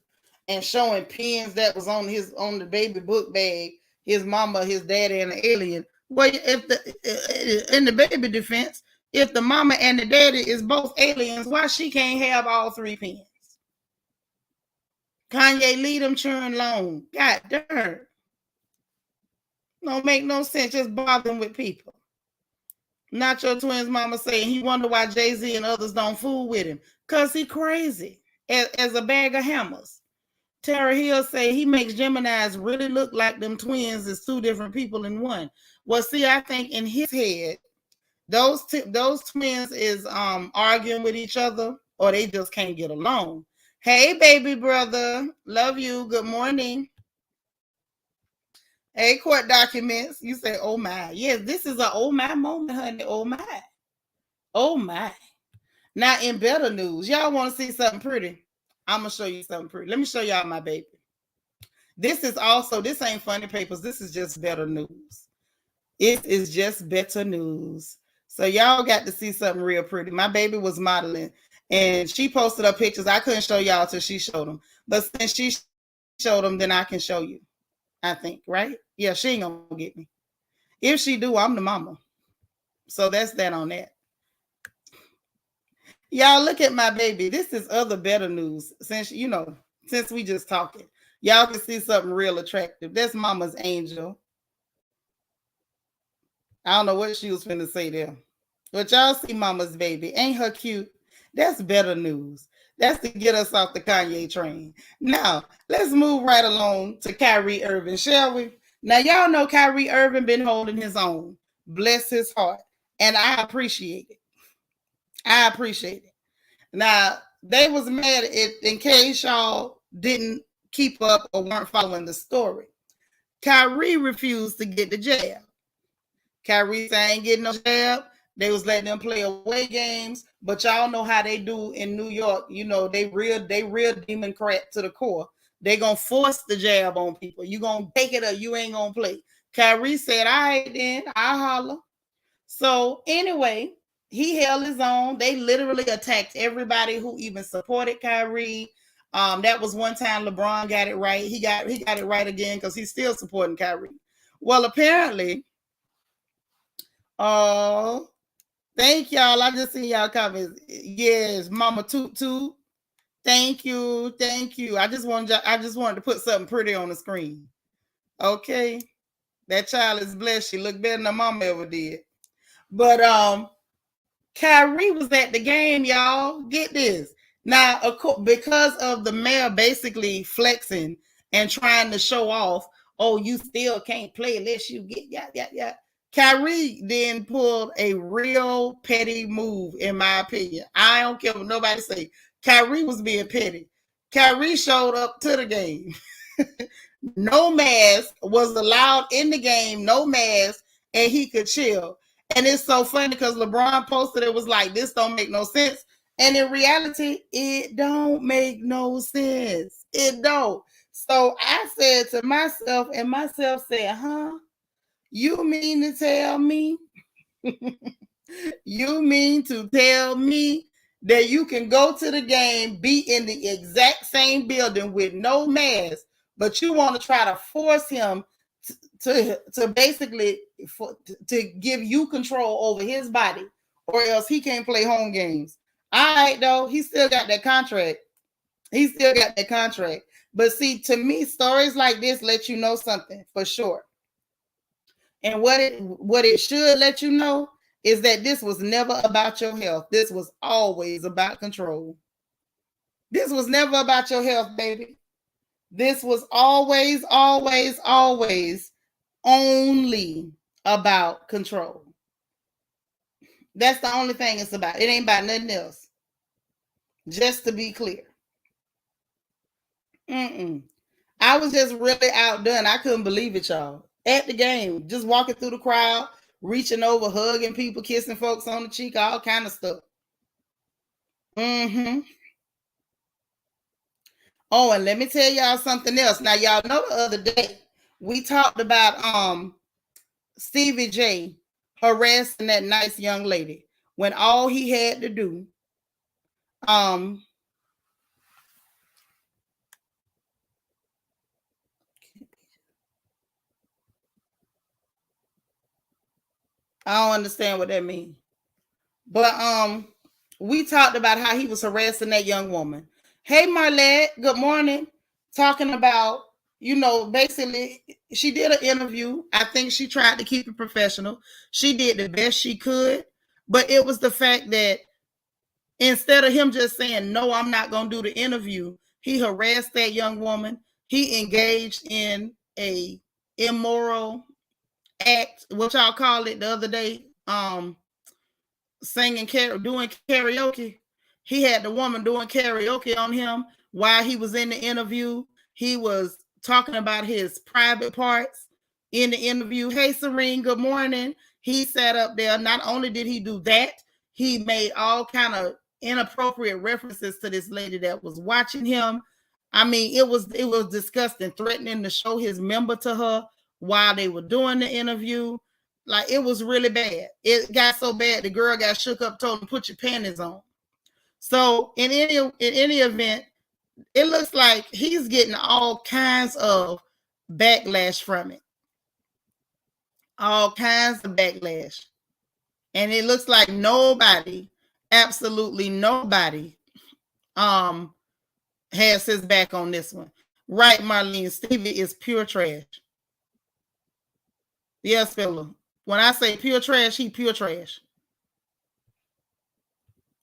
and showing pins that was on the baby book bag. His mama, his daddy, and the alien. Well, if in the baby defense, if the mama and the daddy is both aliens, why she can't have all three pins? Kanye, lead them churn long. God darn. Don't make no sense. Just bothering with people. Not your twins mama saying he wonder why Jay-Z and others don't fool with him. Because he crazy as a bag of hammers. Tara Hill say he makes Geminis really look like them twins is two different people in one. Well, see, I think in his head, those twins is arguing with each other, or they just can't get along. Hey, baby brother. Love you. Good morning. Hey, court documents. You say, oh my. Yes, this is a oh my moment, honey. Oh my. Oh my. Now, in better news, y'all want to see something pretty? I'm going to show you something pretty. Let me show y'all my baby. This ain't funny papers. This is just better news. It is just better news. So y'all got to see something real pretty. My baby was modeling and she posted up pictures. I couldn't show y'all till she showed them. But since she showed them, then I can show you. I think, right? Yeah, she ain't gonna get me. If she do, I'm the mama. So that's that on that. Y'all look at my baby. This is other better news. Since we just talking. Y'all can see something real attractive. That's mama's angel. I don't know what she was finna say there. But y'all see mama's baby. Ain't her cute? That's better news. That's to get us off the Kanye train. Now, let's move right along to Kyrie Irving, shall we? Now, y'all know Kyrie Irving been holding his own. Bless his heart. And I appreciate it. I appreciate it. Now, they was mad in case y'all didn't keep up or weren't following the story. Kyrie refused to get the jab. Kyrie said, I ain't getting no jab. They was letting them play away games, but y'all know how they do in New York. You know, they real Democrat to the core. They gonna force the jab on people. You gonna take it or you ain't gonna play. Kyrie said, all right then, I'll holler. So anyway, he held his own. They literally attacked everybody who even supported Kyrie. That was one time LeBron got it right. He got it right again because he's still supporting Kyrie. Well, apparently, thank y'all. I just see y'all comments. Yes, Mama Toot Toot. Thank you. I just wanted to put something pretty on the screen. Okay. That child is blessed. She looked better than her mama ever did. But Kyrie was at the game, y'all. Get this. Now, because of the mayor basically flexing and trying to show off, oh, you still can't play unless you get yeah. Kyrie then pulled a real petty move, in my opinion. I don't care what nobody say. Kyrie was being petty. Kyrie showed up to the game. No mask, was allowed in the game, no mask, and he could chill. And it's so funny because LeBron posted it was like, this don't make no sense. And in reality, it don't make no sense. It don't. So I said to myself, and myself said, huh? You mean to tell me? You mean to tell me that you can go to the game, be in the exact same building with no mask, but you want to try to force him to basically to give you control over his body, or else he can't play home games. All right, though, he still got that contract. But see, to me, stories like this let you know something for sure. And what it should let you know is that this was never about your health. This was always about control. This was never about your health, baby. This was always only about control. That's the only thing it's about. It ain't about nothing else. Just to be clear. I was just really outdone. I couldn't believe it, y'all. At the game, just walking through the crowd, reaching over, hugging people, kissing folks on the cheek, all kind of stuff. Oh, and let me tell y'all something else. Now, y'all know the other day we talked about Stevie J harassing that nice young lady when all he had to do I don't understand what that means. But we talked about how he was harassing that young woman. Hey, Marlette, good morning. Talking about, basically, she did an interview. I think she tried to keep it professional. She did the best she could. But it was the fact that instead of him just saying, no, I'm not going to do the interview, he harassed that young woman. He engaged in a immoral act, what y'all call it the other day, doing karaoke. He had the woman doing karaoke on him while he was in the interview. He was talking about his private parts in the interview. Hey, Serene, good morning. He sat up there. Not only did he do that, he made all kind of inappropriate references to this lady that was watching him. I mean, it was disgusting, threatening to show his member to her while they were doing the interview. Like, it was really bad. It got so bad the girl got shook up, told him, put your panties on. So in any event, it looks like he's getting all kinds of backlash from it. All kinds of backlash. And it looks like absolutely nobody, has his back on this one. Right, Marlene, Stevie is pure trash. Yes, Philip. When I say pure trash, he pure trash.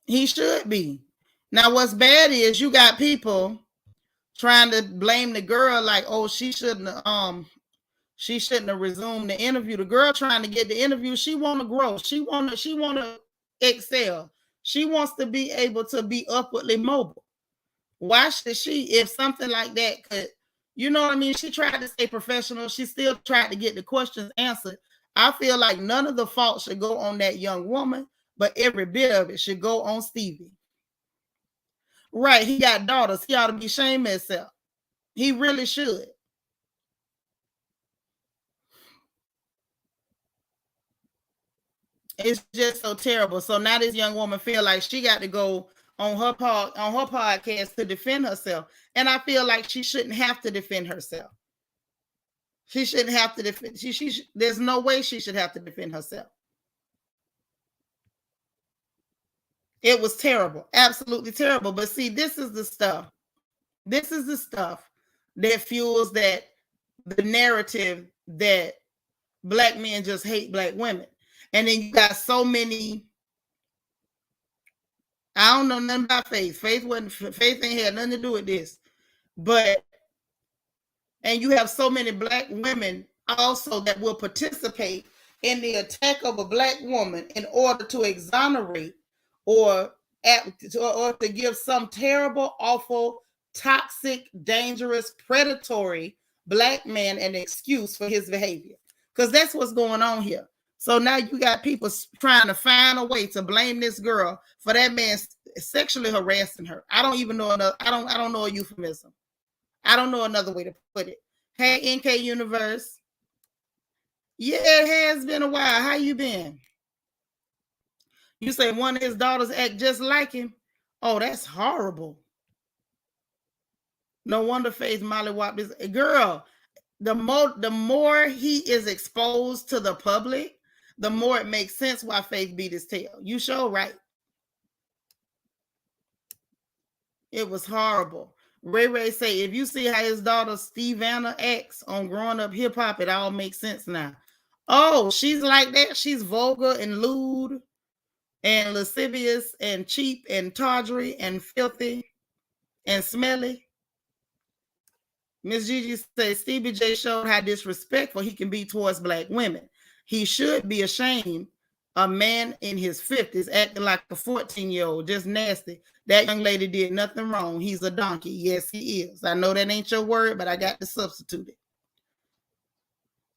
He should be. Now, what's bad is you got people trying to blame the girl, like, oh, she shouldn't have resumed the interview. The girl trying to get the interview, she want to grow. She want to excel. She wants to be able to be upwardly mobile. Why should she, if something like that could, you know what I mean? She tried to stay professional. She still tried to get the questions answered. I feel like none of the fault should go on that young woman, but every bit of it should go on Stevie. Right. He got daughters. He ought to be ashamed of himself. He really should. It's just so terrible. So now this young woman feel like she got to go on her podcast to defend herself. And I feel like she shouldn't have to defend herself. She shouldn't have to defend. There's no way she should have to defend herself. It was terrible. Absolutely terrible. But see, this is the stuff. This is the stuff that fuels the narrative that black men just hate black women. And then you got so many. I don't know nothing about Faith. Faith ain't had nothing to do with this. But, and you have so many black women also that will participate in the attack of a black woman in order to exonerate or to give some terrible, awful, toxic, dangerous, predatory black man an excuse for his behavior. Because that's what's going on here. So now you got people trying to find a way to blame this girl for that man sexually harassing her. I don't even know another. I don't know a euphemism. I don't know another way to put it. Hey, NK Universe. Yeah, it has been a while. How you been? You say one of his daughters act just like him. Oh, that's horrible. No wonder Faith Molly Wop is girl. The more he is exposed to the public, the more it makes sense why Faith beat his tail. You sure right. It was horrible. Ray say, if you see how his daughter Stevana acts on Growing Up Hip Hop, it all makes sense now. Oh, she's like that. She's vulgar and lewd and lascivious and cheap and tawdry and filthy and smelly. Miss Gigi says Stevie J showed how disrespectful he can be towards black women. He should be ashamed. A man in his 50s acting like a 14-year-old, just nasty. That young lady did nothing wrong. He's a donkey. Yes, he is. I know that ain't your word, but I got to substitute it.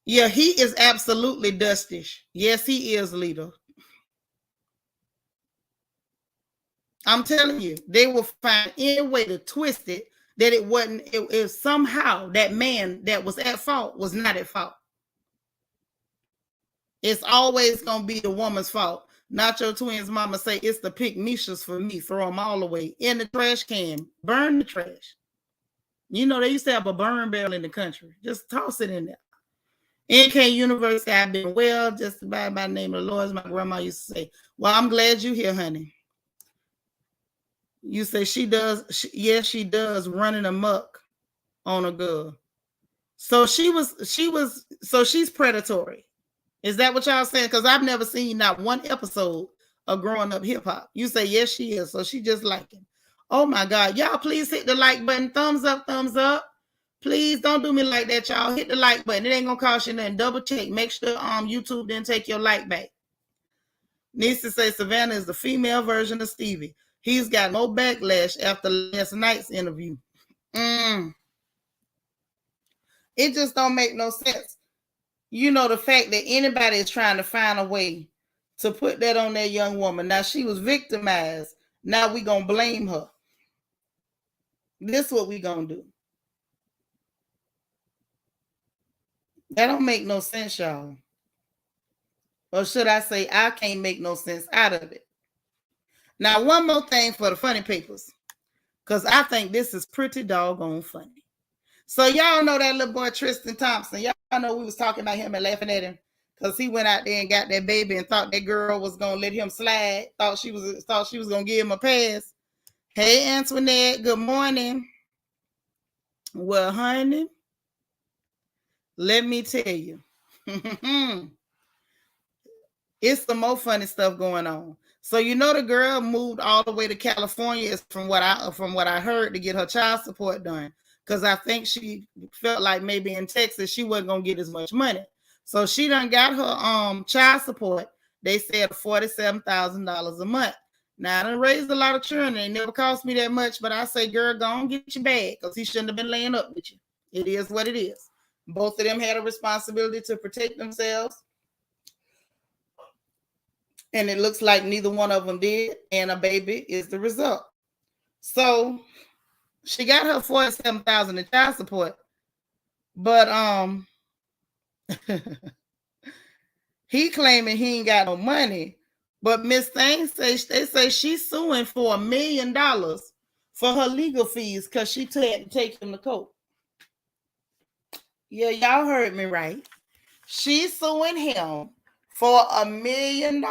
Yeah, he is absolutely dustish. Yes, he is, leader. I'm telling you, they will find any way to twist it that it wasn't, it somehow that man that was at fault was not at fault. It's always going to be the woman's fault. Nacho Twins mama say it's the pick Mishas for me. Throw them all away in the trash can. Burn the trash. You know, they used to have a burn barrel in the country. Just toss it in there. NK University, I've been well, just by the name of the Lord, as my grandma used to say. Well, I'm glad you're here, honey. You say she does. Yes, she does, running amok on a girl. So she's predatory. Is that what y'all saying? Because I've never seen not one episode of Growing Up Hip Hop. You say, yes, she is. So she just like him. Oh, my God. Y'all, please hit the like button. Thumbs up, thumbs up. Please don't do me like that, y'all. Hit the like button. It ain't going to cost you nothing. Double check. Make sure YouTube didn't take your like back. Nisa says Savannah is the female version of Stevie. He's got no backlash after last night's interview. It just don't make no sense. You know, the fact that anybody is trying to find a way to put that on that young woman. Now, she was victimized. Now we going to blame her. This is what we going to do. That don't make no sense, y'all. Or should I say, I can't make no sense out of it. Now, one more thing for the funny papers, because I think this is pretty doggone funny. So y'all know that little boy Tristan Thompson. Y'all know we was talking about him and laughing at him because he went out there and got that baby and thought that girl was gonna let him slide. Thought she was gonna give him a pass. Hey Antoinette, good morning. Well, honey, let me tell you, it's some more funny stuff going on. So you know the girl moved all the way to California, is from what I heard, to get her child support done. Because I think she felt like maybe in Texas she wasn't gonna get as much money. So she done got her child support. They said $47,000 a month. Now I done raised a lot of children. It never cost me that much, but I say, girl, go on get your bag, because he shouldn't have been laying up with you. It is what it is. Both of them had a responsibility to protect themselves, and it looks like neither one of them did, and a baby is the result. So she got her $47,000 in child support, but he claiming he ain't got no money. But Miss Thing they say she's suing for $1 million for her legal fees because she had to take him to court. Yeah, y'all heard me right. She's suing him for $1 million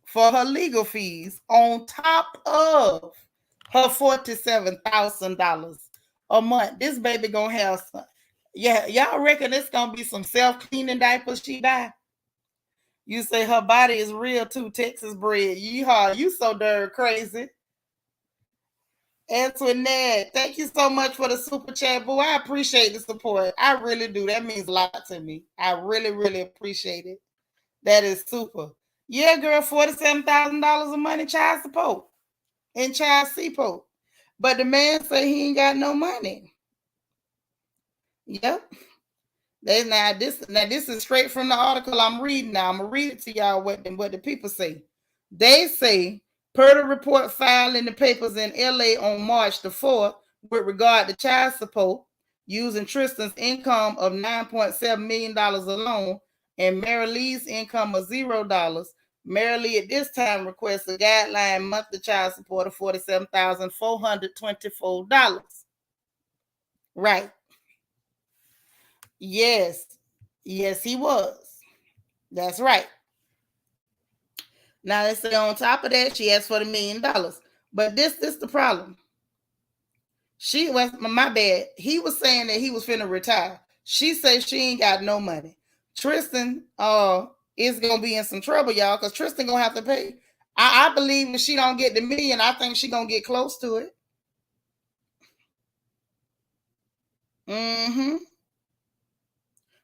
for her legal fees on top of her $47,000 a month. This baby gonna have some. Yeah, y'all reckon it's gonna be some self-cleaning diapers she buy? You say her body is real too, Texas bred. Yeehaw, you so darn crazy. Antoinette, thank you so much for the super chat, boo. I appreciate the support. I really do. That means a lot to me. I really, really appreciate it. That is super. Yeah, girl, $47,000 a month in child support and child support. But the man say he ain't got no money. Yep. Now this is straight from the article I'm reading. Now I'm gonna read it to y'all what the people say. They say, per the report filed in the papers in LA on March the 4th with regard to child support, using Tristan's income of $9.7 million alone and Mary Lee's income of $0. Mary Lee at this time requests a guideline monthly child support of $47,424. Right. Yes. Yes, he was. That's right. Now they say on top of that, she asked for the $1 million. But this the problem. She was my bad. He was saying that he was finna retire. She says she ain't got no money. Tristan is gonna be in some trouble, y'all, because Tristan gonna have to pay. I believe if she don't get the $1 million, I think she gonna get close to it. Mm-hmm.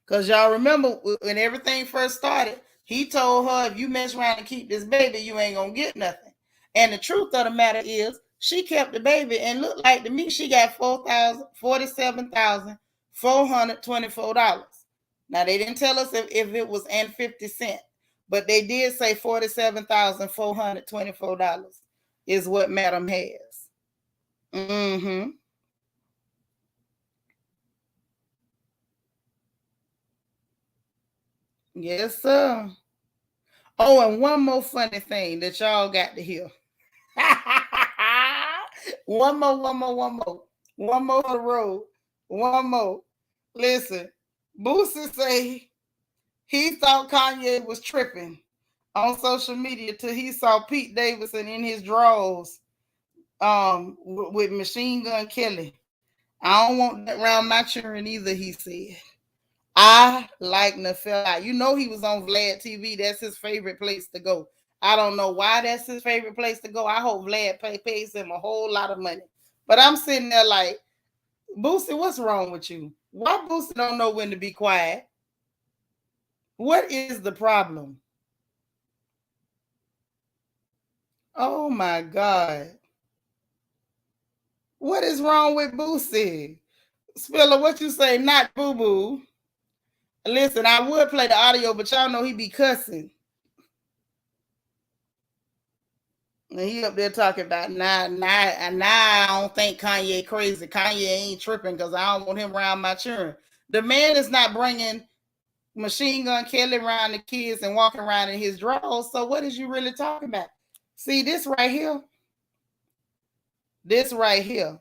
Because y'all remember when everything first started, he told her, if you mess around and keep this baby, you ain't gonna get nothing. And the truth of the matter is, she kept the baby, and looked like to me she got $47,424. Now they didn't tell us if it was and 50 cents, but they did say $47,424 is what Madam has. Mm-hmm. Yes, sir. Oh, and one more funny thing that y'all got to hear. One more for the road. One more. Listen, Boosie say he thought Kanye was tripping on social media till he saw Pete Davidson in his drawers with Machine Gun Kelly. I don't want that around my children either, he said. I like Nafel. You know he was on Vlad TV. That's his favorite place to go. I don't know why that's his favorite place to go. I hope Vlad pays him a whole lot of money. But I'm sitting there like, Boosie, what's wrong with you? Why Boosie don't know when to be quiet? What is the problem? Oh my God. What is wrong with Boosie? Spiller, what you say? Not boo-boo. Listen, I would play the audio, but y'all know he be cussing. And he up there talking about now I don't think Kanye crazy. Kanye ain't tripping because I don't want him around my children. The man is not bringing Machine Gun Kelly around the kids and walking around in his drawers. So what is you really talking about? See this right here? This right here.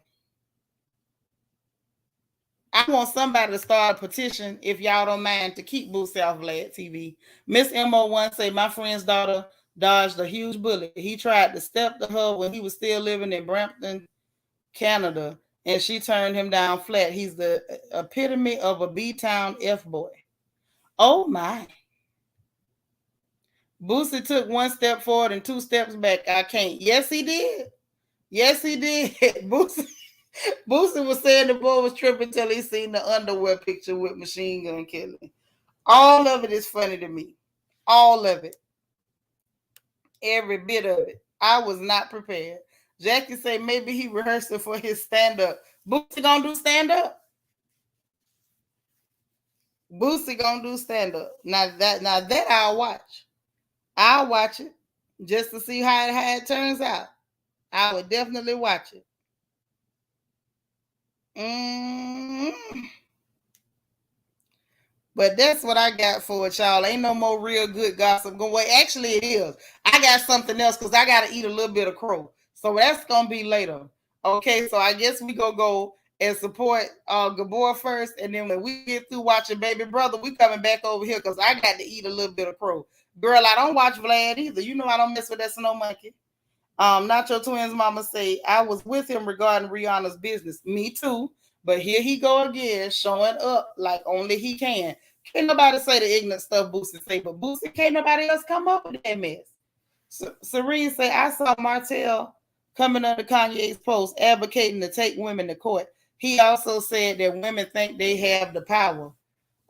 I want somebody to start a petition, if y'all don't mind, to keep Boosie off Vlad TV. Miss MO1 say my friend's daughter dodged a huge bullet. He tried to step to her when he was still living in Brampton, Canada, and she turned him down flat. He's the epitome of a B-town F-boy. Oh my. Boosie took one step forward and two steps back. I can't. Yes, he did. Yes, he did. Boosie was saying the boy was tripping until he seen the underwear picture with Machine Gun Kelly. All of it is funny to me. All of it. Every bit of it. I was not prepared. Jackie said maybe he rehearsed it for his stand-up. Boosie gonna do stand-up. Boosie gonna do stand-up. Now that I'll watch. I'll watch it just to see how it turns out. I would definitely watch it. Mm-hmm. But that's what I got for it, y'all. Ain't no more real good gossip going. Well, actually, it is. I got something else because I got to eat a little bit of crow. So that's going to be later. Okay, so I guess we going to go and support Gabor first. And then when we get through watching Baby Brother, we coming back over here because I got to eat a little bit of crow. Girl, I don't watch Vlad either. You know I don't mess with that snow monkey. Nacho Twins mama say, I was with him regarding Rihanna's business. Me too. But here he go again, showing up like only he can. Can't nobody say the ignorant stuff Boosie say, but Boosie can't nobody else come up with that mess. Serene say, I saw Martell coming under Kanye's post advocating to take women to court. He also said that women think they have the power.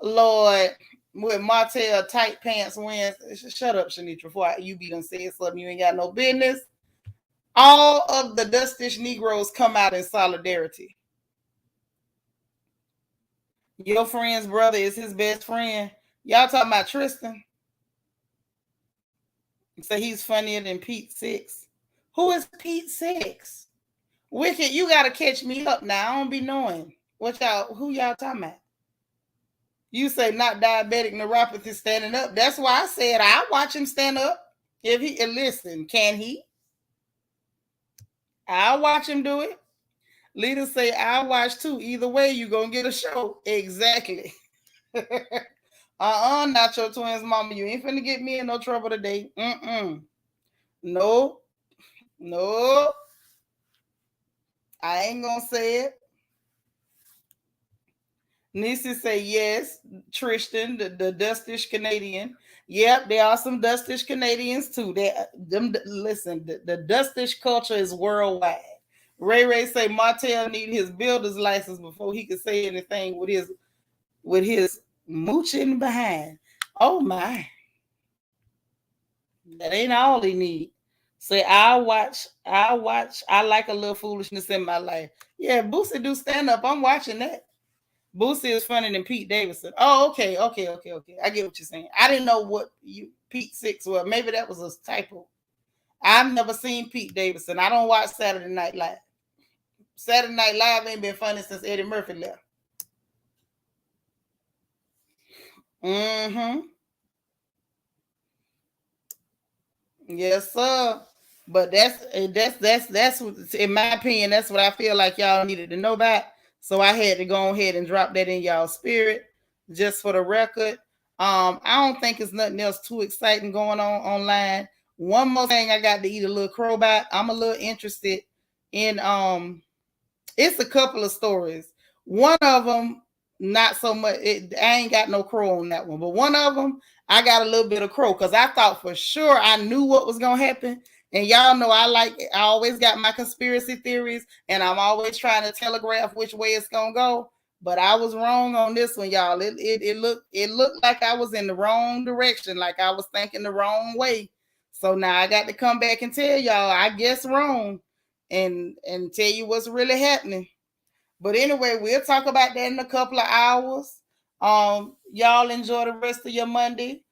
Lord, with Martell tight pants wins. Shut up, Shanitra, before you be done said something you ain't got no business. All of the Dustish Negroes come out in solidarity. Your friend's brother is his best friend. Y'all talking about Tristan? So he's funnier than Pete Six. Who is Pete Six? Wicked, you gotta catch me up now. I don't be knowing who y'all talking about. You say not diabetic neuropathy standing up. That's why I said I watch him stand up. If he listen, can he? I'll watch him do it. Leaders say I'll watch too. Either way, you gonna get a show. Exactly. Not your twins, mama. You ain't finna get me in no trouble today. No. I ain't gonna say it. Nisi say yes. Tristan, the Dustish Canadian. Yep, there are some Dustish Canadians too. Listen, the Dustish culture is worldwide. Ray say Martell need his builder's license before he could say anything with his mooching behind. Oh my. That ain't all he need. Say I'll watch. I like a little foolishness in my life. Yeah, Boosie do stand up. I'm watching that. Boosie is funnier than Pete Davidson. Oh, okay. I get what you're saying. I didn't know what Pete Six was. Maybe that was a typo. I've never seen Pete Davidson. I don't watch Saturday Night Live. Saturday Night Live ain't been funny since Eddie Murphy left. Mm-hmm. Yes, sir. But that's what, in my opinion, that's what I feel like y'all needed to know about. So I had to go ahead and drop that in y'all spirit, just for the record. I don't think it's nothing else too exciting going on online. One more thing, I got to eat a little crow back. I'm a little interested in it's a couple of stories. One of them, not so much. I ain't got no crow on that one, but one of them, I got a little bit of crow because I thought for sure I knew what was gonna happen. And y'all know I always got my conspiracy theories, and I'm always trying to telegraph which way it's gonna go. But I was wrong on this one, y'all. It looked like I was in the wrong direction, like I was thinking the wrong way. So now I got to come back and tell y'all I guess wrong and tell you what's really happening. But anyway, we'll talk about that in a couple of hours. Y'all enjoy the rest of your Monday.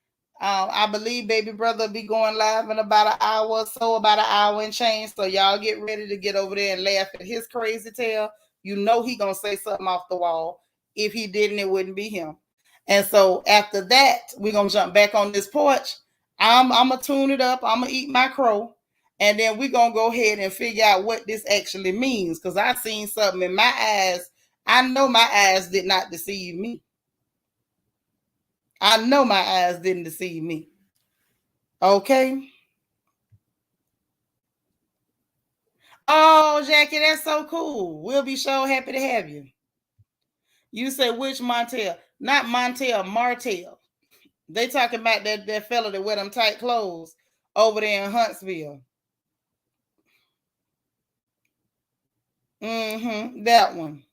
I believe Baby Brother will be going live in about an hour or so, about an hour and change. So y'all get ready to get over there and laugh at his crazy tale. You know he gonna say something off the wall. If he didn't, it wouldn't be him. And so after that, we're gonna jump back on this porch. I'm gonna tune it up. I'm gonna eat my crow. And then we're going to go ahead and figure out what this actually means. Because I seen something in my eyes. I know my eyes did not deceive me. I know my eyes didn't deceive me. Okay. Oh, Jackie, that's so cool. We'll be so happy to have you. You say which Montel? Not Montel, Martell. They talking about that fella that wear them tight clothes over there in Huntsville. That one.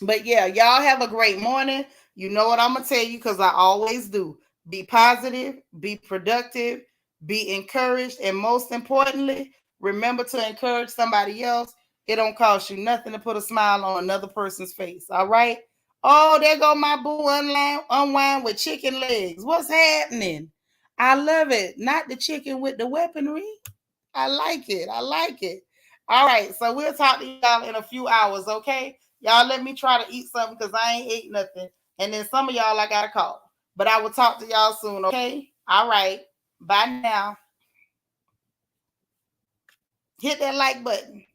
But yeah, y'all have a great morning. You know what I'm gonna tell you because I always do. Be positive, be productive, be encouraged, and most importantly, remember to encourage somebody else. It don't cost you nothing to put a smile on another person's face. All right. Oh, there go my boo unwind with chicken legs. What's happening? I love it. Not the chicken with the weaponry. I like it. I like it. All right. So we'll talk to y'all in a few hours, okay? Y'all let me try to eat something because I ain't ate nothing. And then some of y'all I got to call. But I will talk to y'all soon, okay? All right. Bye now. Hit that like button.